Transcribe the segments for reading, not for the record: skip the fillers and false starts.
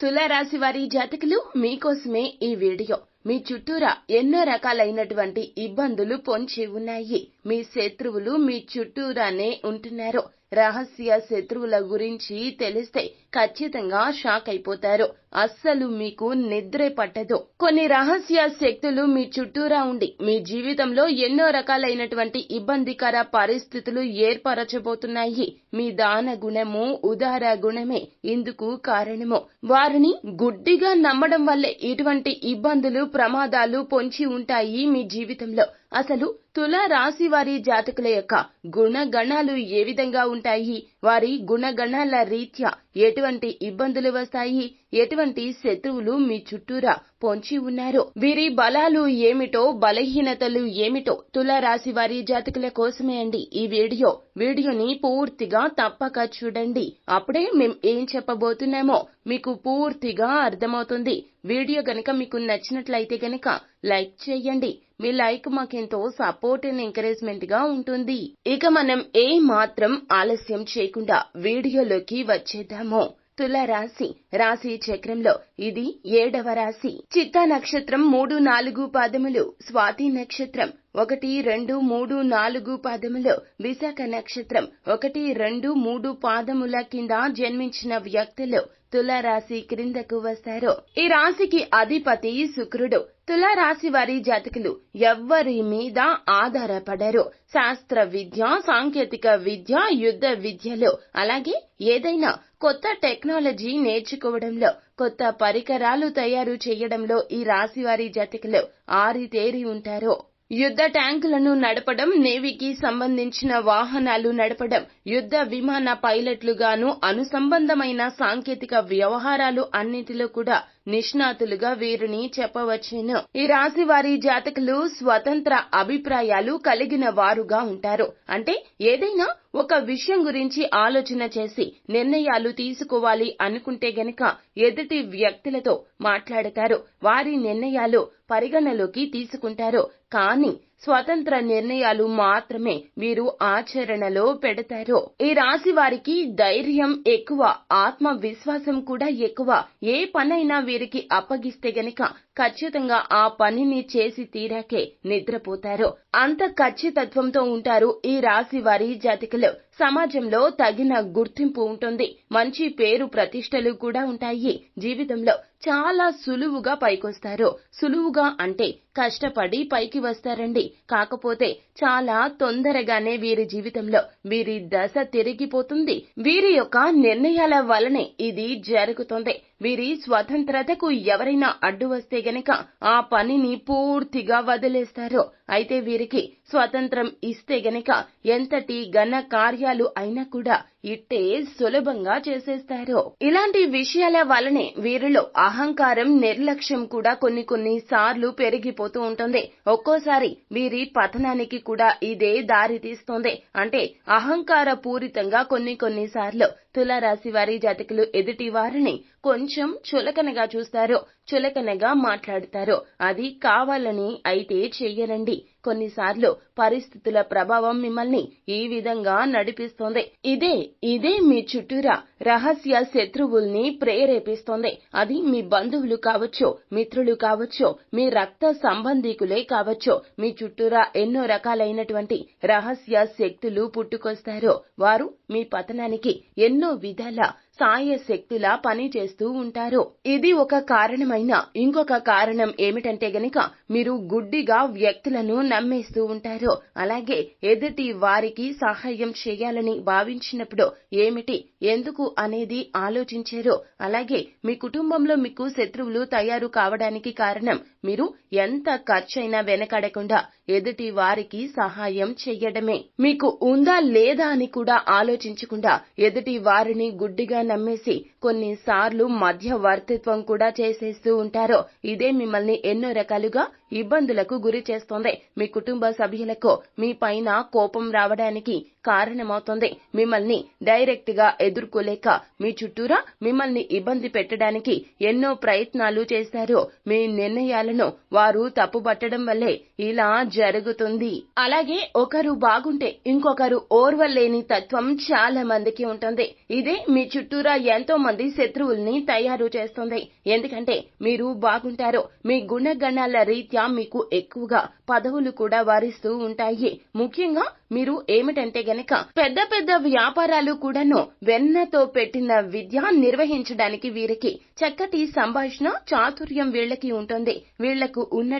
తులారాశి వారి జాతకులు మీకోసమే ఈ వీడియో. మీ చుట్టూరా ఎన్నో రకాలైనటువంటి ఇబ్బందులు పొంచి ఉన్నాయి. మీ శత్రువులు మీ చుట్టూరానే ఉంటున్నారు. రహస్య శత్రువుల గురించి తెలిస్తే ఖచ్చితంగా షాక్ అయిపోతారు. అస్సలు మీకు నిద్రే పట్టదు. కొన్ని రహస్య శక్తులు మీ చుట్టూరా ఉండి మీ జీవితంలో ఎన్నో రకాలైనటువంటి ఇబ్బందికర పరిస్థితులు ఏర్పరచబోతున్నాయి. మీ దాన గుణము, ఉదార గుణమే ఇందుకు కారణము. వారిని గుడ్డిగా నమ్మడం వల్లే ఇటువంటి ఇబ్బందులు, ప్రమాదాలు పొంచి ఉంటాయి మీ జీవితంలో. అసలు తులా రాశి వారి జాతకుల యొక్క గుణగణాలు ఏ విధంగా ఉంటాయి, వారి గుణగణాల రీత్యా ఎటువంటి ఇబ్బందులు వస్తాయి, ఎటువంటి శత్రువులు మీ చుట్టూరా పొంచి ఉన్నారు, వీరి బలాలు ఏమిటో, బలహీనతలు ఏమిటో తులా రాశి వారి జాతకుల కోసమే అండి ఈ వీడియోని పూర్తిగా తప్పక చూడండి. అప్పుడే మేం ఏం చెప్పబోతున్నామో మీకు పూర్తిగా అర్థమవుతుంది. వీడియో గనక మీకు నచ్చినట్లయితే గనక లైక్ చేయండి. మీ లైక్ మాకెంతో సపోర్ట్ అండ్ ఎంకరేజ్మెంట్ గా ఉంటుంది. ఇక మనం ఏ మాత్రం ఆలస్యం చేయకుండా వీడియోలోకి వచ్చేద్దాము. తులారాశి రాశి చక్రంలో ఇది 7వ రాశి. చిత్తా నక్షత్రం 3, 4 పాదములు, స్వాతి నక్షత్రం 1, 2, 3, 4 పాదములు, విశాఖ నక్షత్రం 1, 2, 3 పాదముల కింద జన్మించిన వ్యక్తులు తులారాశి క్రిందకు వస్తారు. ఈ రాశికి అధిపతి శుక్రుడు. తులారాశి వారి జాతకులు ఎవ్వరి మీద ఆధారపడరు. శాస్త్ర విద్య, సాంకేతిక విద్య, యుద్ధ విద్యలో, అలాగే ఏదైనా కొత్త టెక్నాలజీ నేర్చుకోవడంలో, కొత్త పరికరాలు తయారు చేయడంలో ఈ రాశి వారి జాతకులు ఆరితేరి ఉంటారు. యుద్ధ ట్యాంకులను నడపడం, నేవీకి సంబంధించిన వాహనాలు నడపడం, యుద్ధ విమాన పైలట్లుగాను, అనుసంబంధమైన సాంకేతిక వ్యవహారాలు అన్నిటిలో కూడా నిష్ణాతులుగా వీరిని చెప్పవచ్చును. ఈ రాశి వారి జాతకులు స్వతంత్ర అభిప్రాయాలు కలిగిన వారుగా ఉంటారు. అంటే ఏదైనా ఒక విషయం గురించి ఆలోచన చేసి నిర్ణయాలు తీసుకోవాలి అనుకుంటే గనక ఎదుటి వ్యక్తులతో మాట్లాడతారు. వారి నిర్ణయాలు పరిగణలోకి తీసుకుంటారు. కానీ స్వతంత్ర నిర్ణయాలు మాత్రమే వీరు ఆచరణలో పెడతారు. ఈ రాశి వారికి ధైర్యం ఎక్కువ, ఆత్మవిశ్వాసం కూడా ఎక్కువ. ఏ పనైనా వీరికి అప్పగిస్తే గనక ఖచ్చితంగా ఆ పనిని చేసి తీరాకే నిద్రపోతారు. అంత ఖచ్చితత్వంతో ఉంటారు ఈ రాశి వారి జాతకులు. సమాజంలో తగిన గుర్తింపు ఉంటుంది. మంచి పేరు ప్రతిష్టలు కూడా ఉంటాయి. జీవితంలో చాలా సులువుగా పైకొస్తారు. సులువుగా అంటే కష్టపడి పైకి వస్తారండి. కాకపోతే చాలా తొందరగానే వీరి జీవితంలో వీరి దశ తిరిగిపోతుంది. వీరి యొక్క నిర్ణయాల వలనే ఇది జరుగుతుంది. వీరి స్వతంత్రతకు ఎవరైనా అడ్డు వస్తే గనక ఆ పనిని పూర్తిగా వదిలేస్తారు. అయితే వీరికి స్వతంత్రం ఇస్తే గనక ఎంతటి ఘన కార్యాలు అయినా కూడా ఇట్టే సులభంగా చేసేస్తారు. ఇలాంటి విషయాల వలనే వీరిలో అహంకారం, నిర్లక్ష్యం కూడా కొన్ని సార్లు పెరిగిపోతూ ఉంటుంది. ఒక్కోసారి వీరి పతనానికి కూడా ఇదే దారి తీస్తుంది. అంటే అహంకార పూరితంగా కొన్ని సార్లు తులారాశి వారి జాతకులు ఎదుటి వారిని కొంచెం చులకనగా చూస్తారు, చులకనగా మాట్లాడతారు. అది కావాలని అయితే చెయ్యరండి. కొన్నిసార్లు పరిస్థితుల ప్రభావం మిమ్మల్ని ఈ విధంగా నడిపిస్తోంది. ఇదే మీ చుట్టూరా రహస్య శత్రువుల్ని ప్రేరేపిస్తోంది. అది మీ బంధువులు కావచ్చు, మిత్రులు కావచ్చు, మీ రక్త సంబంధికులే కావచ్చు. మీ చుట్టూరా ఎన్నో రకాలైనటువంటి రహస్య శక్తులు పుట్టుకొస్తారు. వారు మీ పతనానికి ఎన్నో విధాల సాయ శక్తులా పని చేస్తూ ఉంటారు. ఇది ఒక కారణమైన ఇంకొక కారణం ఏమిటంటే గనక మీరు గుడ్డిగా వ్యక్తులను నమ్మేస్తూ ఉంటారు. అలాగే ఎదుటి వారికి సహాయం చేయాలని భావించినప్పుడు ఏమిటి, ఎందుకు అనేది ఆలోచించారు. అలాగే మీ కుటుంబంలో మీకు శత్రువులు తయారు కావడానికి కారణం మీరు ఎంత ఖర్చైనా వెనకాడకుండా ఎదుటి వారికి సహాయం చెయ్యడమే. మీకు ఉందా లేదా అని కూడా ఆలోచించకుండా ఎదుటి వారిని గుడ్డిగా నమ్మేసి కొన్నిసార్లు మధ్యవర్తిత్వం కూడా చేసేస్తూ ఉంటారు. ఇదే మిమ్మల్ని ఎన్నో రకాలుగా ఇబ్బందులకు గురి చేస్తుంది. మీ కుటుంబ సభ్యులకు మీ పైన కోపం రావడానికి కారణమవుతుంది. మిమ్మల్ని డైరెక్ట్ గా ఎదుర్కోలేక మీ చుట్టూరా మిమ్మల్ని ఇబ్బంది పెట్టడానికి ఎన్నో ప్రయత్నాలు చేశారు. మీ నిర్ణయాలను వారు తప్పుపట్టడం వల్లే ఇలా జరుగుతుంది. అలాగే ఒకరు బాగుంటే ఇంకొకరు ఓర్వలేని తత్వం చాలా మందికి ఉంటుంది. ఇదే మీ చుట్టూరా ఎంతో మంది శత్రువుల్ని తయారు చేస్తుంది. ఎందుకంటే మీరు బాగుంటారు. మీ గుణగణాల రీత్యా మీకు ఎక్కువగా పదవులు కూడా వారిస్తూ ఉంటాయి. ముఖ్యంగా మీరు ఏమిటంటే గనక పెద్ద పెద్ద వ్యాపారాలు కూడాను వెన్నతో పెట్టిన విద్య నిర్వహించడానికి వీరికి చక్కటి సంభాషణ చాతుర్యం వీళ్ళకి ఉంటుంది. వీళ్లకు ఉన్న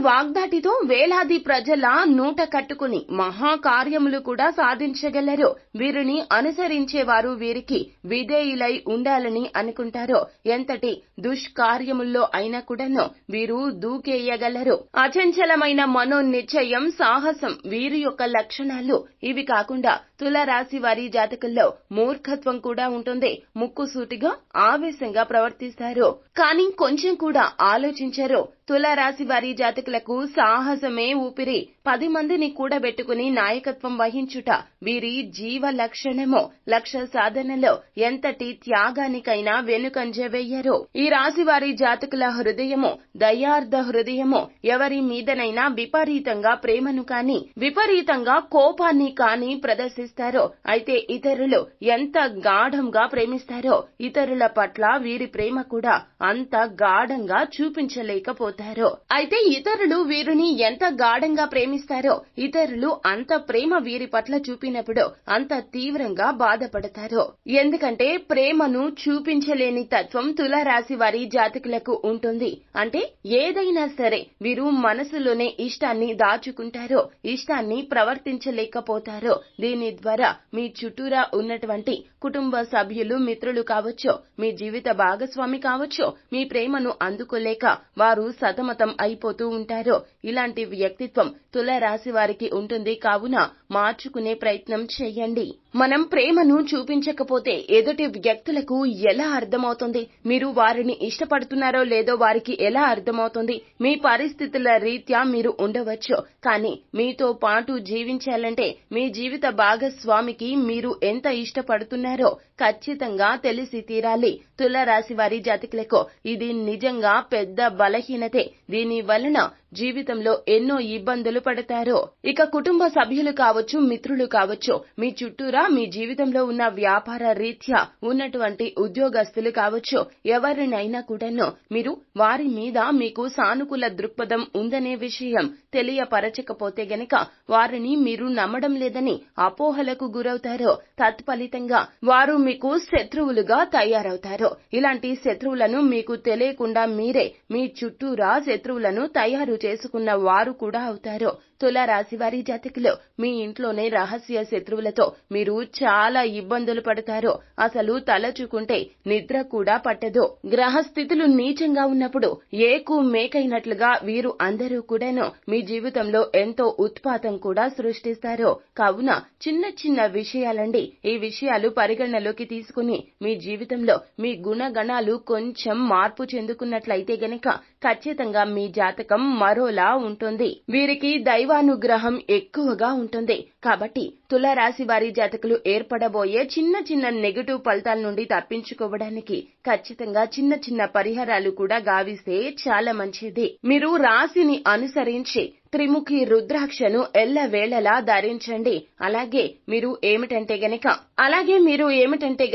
వాగ్దాటితో వేలాది ప్రజల నూట కట్టుకుని మహాకార్యములు కూడా సాధించగలరు. వీరిని అనుసరించేవారు వీరికి విధేయులై ఉండాలని అనుకుంటారు. ఎంతటి దుష్కార్యముల్లో అయినా కూడాను వీరు దూకేయగలరు. అచంచలమైన మనోనిశ్చయం, సాహసం వీరి యొక్క లక్షణాలు. ఇవి కాకుండా తులారాశి వారి జాతకుల్లో మూర్ఖత్వం కూడా ఉంటుంది. ముక్కుసూటిగా ఆవేశంగా ప్రవర్తిస్తారు. కానీ కొంచెం కూడా ఆలోచించరు. తులారాశి వారి జాతకులకు సాహసమే ఊపిరి. 10 మందిని కూడబెట్టుకుని నాయకత్వం వహించుట వీరి జీవ లక్షణము. లక్ష్య సాధనలో ఎంతటి త్యాగానికైనా వెనుకంజ వేయరు. ఈ రాశి వారి జాతకుల హృదయము దయార్ధ హృదయము. ఎవరి మీదనైనా విపరీతంగా ప్రేమను కాని విపరీతంగా కోపాన్ని కాని ప్రదర్శిస్తారు. అయితే ఇతరులు ఎంత గాఢంగా ప్రేమిస్తారో ఇతరుల పట్ల వీరి ప్రేమ కూడా అంత గాఢంగా చూపించలేకపోతారు. అయితే ఇతరులు వీరిని ఎంత గాఢంగా ప్రేమిస్తారో ఇతరులు అంత ప్రేమ వీరి పట్ల చూపినప్పుడు అంత తీవ్రంగా బాధపడతారు. ఎందుకంటే ప్రేమను చూపించలేని తత్వం తులారాశి వారి జాతకులకు ఉంటుంది. అంటే ఏదైనా సరే వీరు మనసులోనే ఇష్టాన్ని దాచుకుంటారు. ఇష్టాన్ని ప్రవర్తించలేకపోతారు. దీని ద్వారా మీ చుట్టూరా ఉన్నటువంటి కుటుంబ సభ్యులు, మిత్రులు కావచ్చు, మీ జీవిత భాగస్వామి కావచ్చు, మీ ప్రేమను అందుకోలేక వారు సతమతం అయిపోతూ ఉంటారు. ఇలాంటి వ్యక్తిత్వం తులారాశి వారికి ఉంటుంది. కావున మార్చుకునే ప్రయత్నం చేయండి. మనం ప్రేమను చూపించకపోతే ఎదుటి వ్యక్తులకు ఎలా అర్థమవుతుంది? మీరు వారిని ఇష్టపడుతున్నారో లేదో వారికి ఎలా అర్థమవుతుంది? మీ పరిస్థితుల రీత్యా మీరు ఉండవచ్చు. కానీ మీతో పాటు జీవించాలంటే మీ జీవిత భాగస్వామికి మీరు ఎంత ఇష్టపడుతున్నారో ఖచ్చితంగా తెలిసి తీరాలి. తులారాశి వారి జాతకులకు ఇది నిజంగా పెద్ద బలహీనతే. దీని వలన జీవితంలో ఎన్నో ఇబ్బందులు పడతారు. ఇక కుటుంబ సభ్యులు కావచ్చు, మిత్రులు కావచ్చు, మీ చుట్టూరా మీ జీవితంలో ఉన్న వ్యాపార రీత్యా ఉన్నటువంటి ఉద్యోగస్తులు కావచ్చు, ఎవరినైనా కూడాను మీరు వారి మీద మీకు సానుకూల దృక్పథం ఉందనే విషయం తెలియపరచకపోతే గనక వారిని మీరు నమ్మడం లేదని అపోహలకు గురవుతారు. తత్ఫలితంగా వారు మీకు శత్రువులుగా తయారవుతారు. ఇలాంటి శత్రువులను మీకు తెలియకుండా మీరే మీ చుట్టూరా శత్రువులను తయారు చేసుకున్న వారు కూడా అవుతారు. తులారాశి వారి జాతకులు మీ ఇంట్లోనే రహస్య శత్రువులతో మీరు చాలా ఇబ్బందులు పడతారు. అసలు తలచుకుంటే నిద్ర కూడా పట్టదు. గ్రహస్థితులు నీచంగా ఉన్నప్పుడు ఏకు మేకైనట్లుగా వీరు అందరూ కూడాను మీ జీవితంలో ఎంతో ఉత్పాతం కూడా సృష్టిస్తారు. కావున చిన్న చిన్న విషయాలండి. ఈ విషయాలు పరిగణలోకి తీసుకుని మీ జీవితంలో మీ గుణగణాలు కొంచెం మార్పు చెందుకున్నట్లయితే గనక ఖచ్చితంగా మీ జాతకం మరోలా ఉంటుంది. వీరికి దైవానుగ్రహం ఎక్కువగా ఉంటుంది. కాబట్టి తులారాశి వారి జాతకులు ఏర్పడబోయే చిన్న చిన్న నెగటివ్ ఫలితాల నుండి తప్పించుకోవడానికి ఖచ్చితంగా చిన్న చిన్న పరిహారాలు కూడా గావిస్తే చాలా మంచిది. మీరు రాశిని అనుసరించి త్రిముఖి రుద్రాక్షను ఎల్లవేళలా ధరించండి. అలాగే మీరు ఏమిటంటే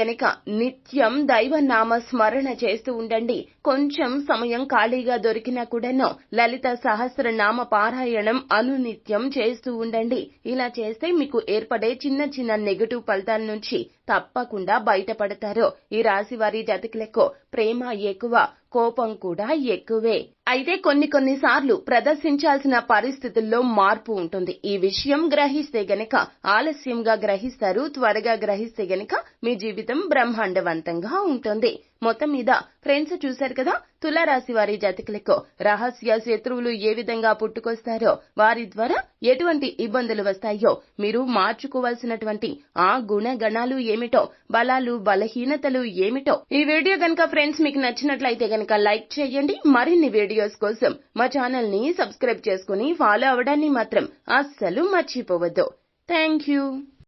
గనక నిత్యం దైవనామ స్మరణ చేస్తూ ఉండండి. కొంచెం సమయం ఖాళీగా దొరికినా కూడాను లలిత సహస్రనామ పారాయణం అనునిత్యం చేస్తూ ఉండండి. ఇలా చేస్తే మీకు ఏర్పడే చిన్న చిన్న నెగటివ్ ఫలితాల నుంచి తప్పకుండా బయటపడతారు. ఈ రాశి వారి జాతకులకు ప్రేమ ఎక్కువ, కోపం కూడా ఎక్కువే. అయితే కొన్ని సార్లు ప్రదర్శించాల్సిన పరిస్థితుల్లో మార్పు ఉంటుంది. ఈ విషయం గ్రహిస్తే గనక ఆలస్యంగా గ్రహిస్తారు. త్వరగా గ్రహిస్తే గనక మీ జీవితం బ్రహ్మాండవంతంగా ఉంటుంది. మొత్తం మీద ఫ్రెండ్స్ చూశారు కదా, తులారాశి వారి జాతకులకు రహస్య శత్రువులు ఏ విధంగా పుట్టుకొస్తారో, వారి ద్వారా ఎటువంటి ఇబ్బందులు వస్తాయో, మీరు మార్చుకోవాల్సినటువంటి ఆ గుణగణాలు ఏమిటో, బలాలు బలహీనతలు ఏమిటో. ఈ వీడియో గనుక ఫ్రెండ్స్ మీకు నచ్చినట్లయితే గనుక లైక్ చేయండి. మరిన్ని వీడియోస్ కోసం మా ఛానల్ ని సబ్స్క్రైబ్ చేసుకుని ఫాలో అవ్వడాన్ని మాత్రం అస్సలు మర్చిపోవద్దు. Thank you.